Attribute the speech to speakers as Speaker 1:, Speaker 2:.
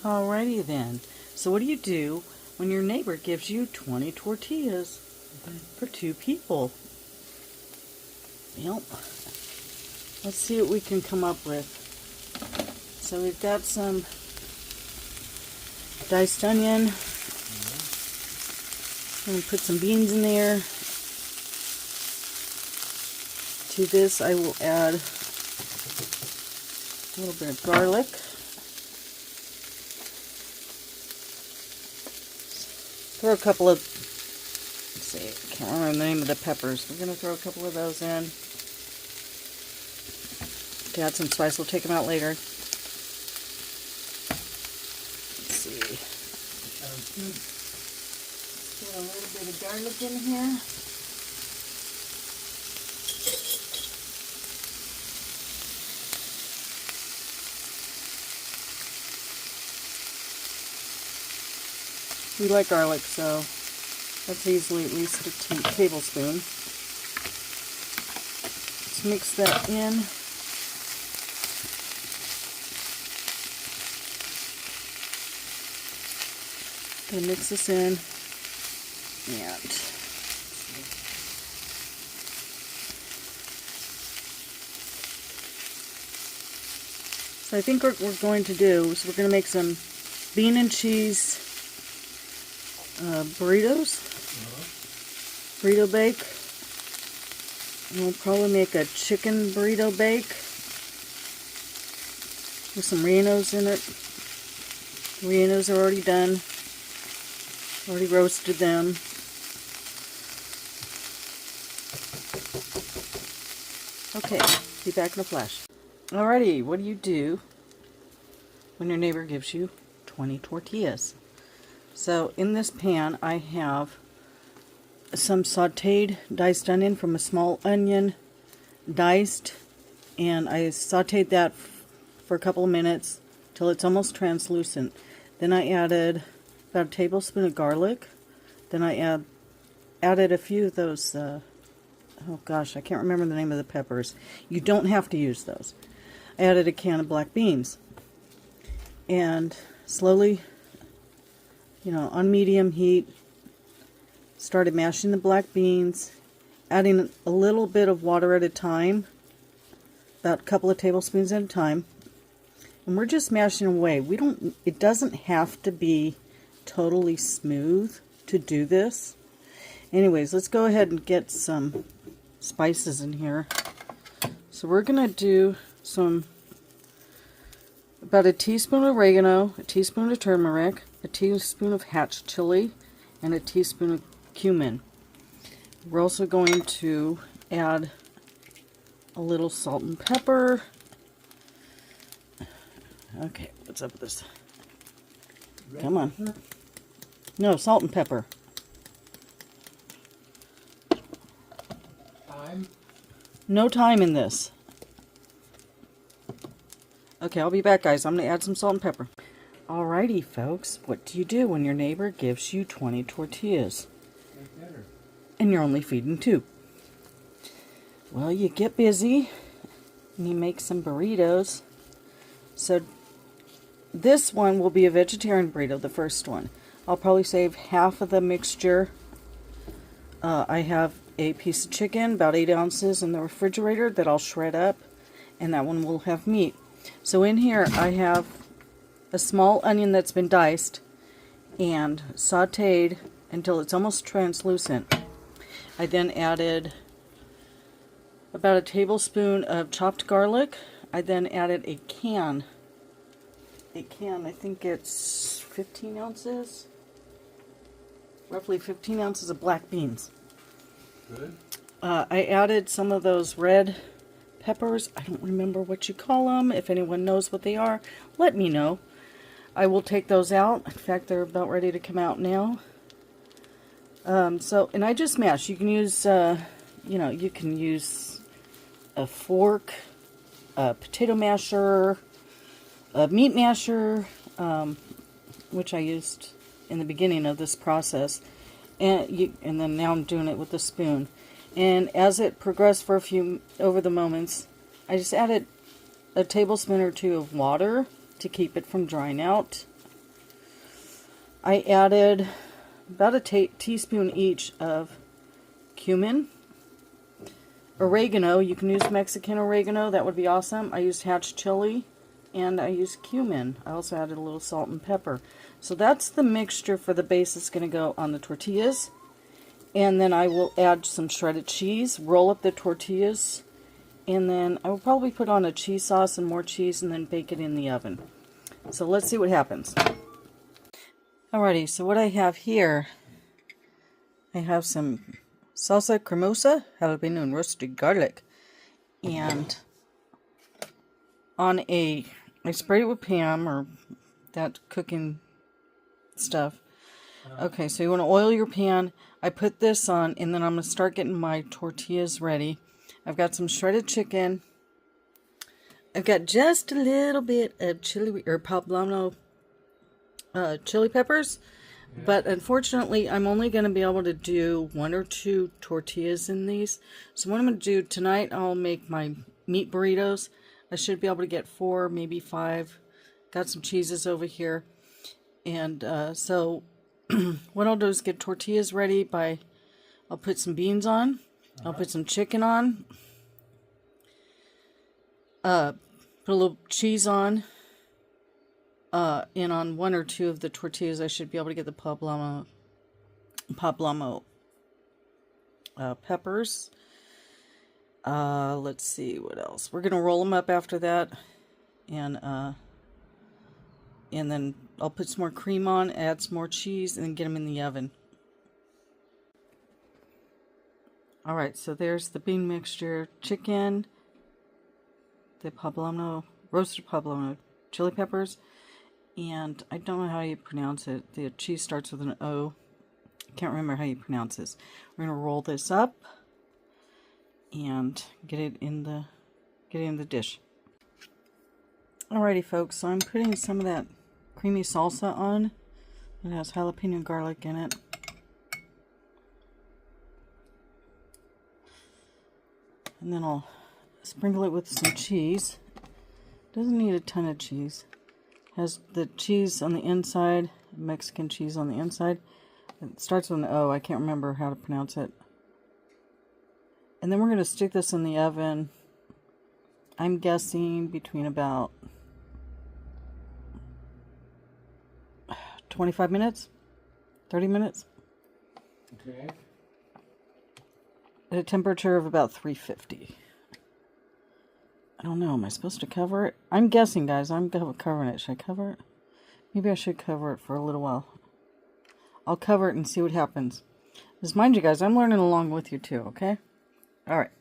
Speaker 1: Alrighty then. So what do you do when your neighbor gives you 20 tortillas for 2 people? Well, let's see what we can come up with. So we've got some diced onion. I'm going to put some beans in there. To this I will add a little bit of garlic. Throw a couple of, let's see, I can't remember the name of the peppers. We're going to throw a couple of those in to add some spice. We'll take them out later. Let's see. Throw a little bit of garlic in here. We like garlic, so that's easily at least a tablespoon. Let's mix that in. Gonna mix this in, and so I think what we're going to do is we're going to make some bean and cheese burritos, burrito bake. And we'll probably make a chicken burrito bake with some rellenos in it. Rellenos are already done. Already roasted them. Okay, be back in a flash. Alrighty, what do you do when your neighbor gives you 20 tortillas? So in this pan I have some sauteed diced onion from a small onion, diced, and I sauteed that for a couple of minutes till it's almost translucent. Then I added about a tablespoon of garlic. Then I added a few of those, oh gosh, I can't remember the name of the peppers. You don't have to use those. I added a can of black beans. And slowly, on medium heat, started mashing the black beans, adding a little bit of water at a time, about a couple of tablespoons at a time. And we're just mashing away. It doesn't have to be totally smooth to do this. Anyways, let's go ahead and get some spices in here. So we're going to do about a teaspoon of oregano, a teaspoon of turmeric, a teaspoon of hatch chili, and a teaspoon of cumin. We're also going to add a little salt and pepper. Okay, what's up with this? Come on. No, salt and pepper.
Speaker 2: Thyme?
Speaker 1: No thyme in this. Okay, I'll be back, guys. I'm going to add some salt and pepper. Alrighty, folks. What do you do when your neighbor gives you 20 tortillas? And you're only feeding 2? Well, you get busy and you make some burritos. So this one will be a vegetarian burrito, the first one. I'll probably save half of the mixture. I have a piece of chicken, about 8 ounces, in the refrigerator that I'll shred up, and that one will have meat. So in here I have a small onion that's been diced and sauteed until it's almost translucent. I then added about a tablespoon of chopped garlic. I then added a can, I think it's 15 ounces, roughly 15 ounces of black beans.
Speaker 2: Good.
Speaker 1: I added some of those red peppers. I don't remember what you call them. If anyone knows what they are, let me know. I will take those out. In fact, they're about ready to come out now. And I just mash. You can use, you can use a fork, a potato masher, a meat masher, which I used in the beginning of this process, and then now I'm doing it with a spoon. And as it progressed for over the moments, I just added a tablespoon or 2 of water to keep it from drying out. I added about a teaspoon each of cumin. Oregano, you can use Mexican oregano, that would be awesome. I used hatch chili, and I used cumin. I also added a little salt and pepper. So that's the mixture for the base that's going to go on the tortillas. And then I will add some shredded cheese, roll up the tortillas, and then I will probably put on a cheese sauce and more cheese and then bake it in the oven. So let's see what happens. Alrighty, so what I have here, I have some salsa cremosa, jalapeno, and roasted garlic. And I sprayed it with Pam, or that cooking stuff. Okay, so you want to oil your pan. I put this on, and then I'm going to start getting my tortillas ready. I've got some shredded chicken. I've got just a little bit of chili, or poblano chili peppers. But unfortunately, I'm only going to be able to do 1 or 2 tortillas in these. So what I'm going to do tonight, I'll make my meat burritos. I should be able to get 4, maybe 5. Got some cheeses over here. And so what I'll do is get tortillas ready by, I'll put some beans on. I'll put some chicken on. Put a little cheese on. And on 1 or 2 of the tortillas, I should be able to get the poblano peppers. Let's see what else. We're gonna roll them up after that, and then I'll put some more cream on, add some more cheese, and then get them in the oven. All right, so there's the bean mixture, chicken, the roasted poblano chili peppers. And I don't know how you pronounce it. The cheese starts with an O. I can't remember how you pronounce this. We're gonna roll this up and get it in the dish. Alrighty, folks. So I'm putting some of that creamy salsa on. It has jalapeno and garlic in it. And then I'll sprinkle it with some cheese. Doesn't need a ton of cheese. Has the cheese on the inside, Mexican cheese on the inside. It starts with an O. I can't remember how to pronounce it. And then we're going to stick this in the oven. I'm guessing between about 25 minutes, 30 minutes.
Speaker 2: Okay.
Speaker 1: At a temperature of about 350. I don't know. Am I supposed to cover it? I'm guessing, guys. I'm covering it. Should I cover it? Maybe I should cover it for a little while. I'll cover it and see what happens. Just mind you guys, I'm learning along with you too, okay? Alright.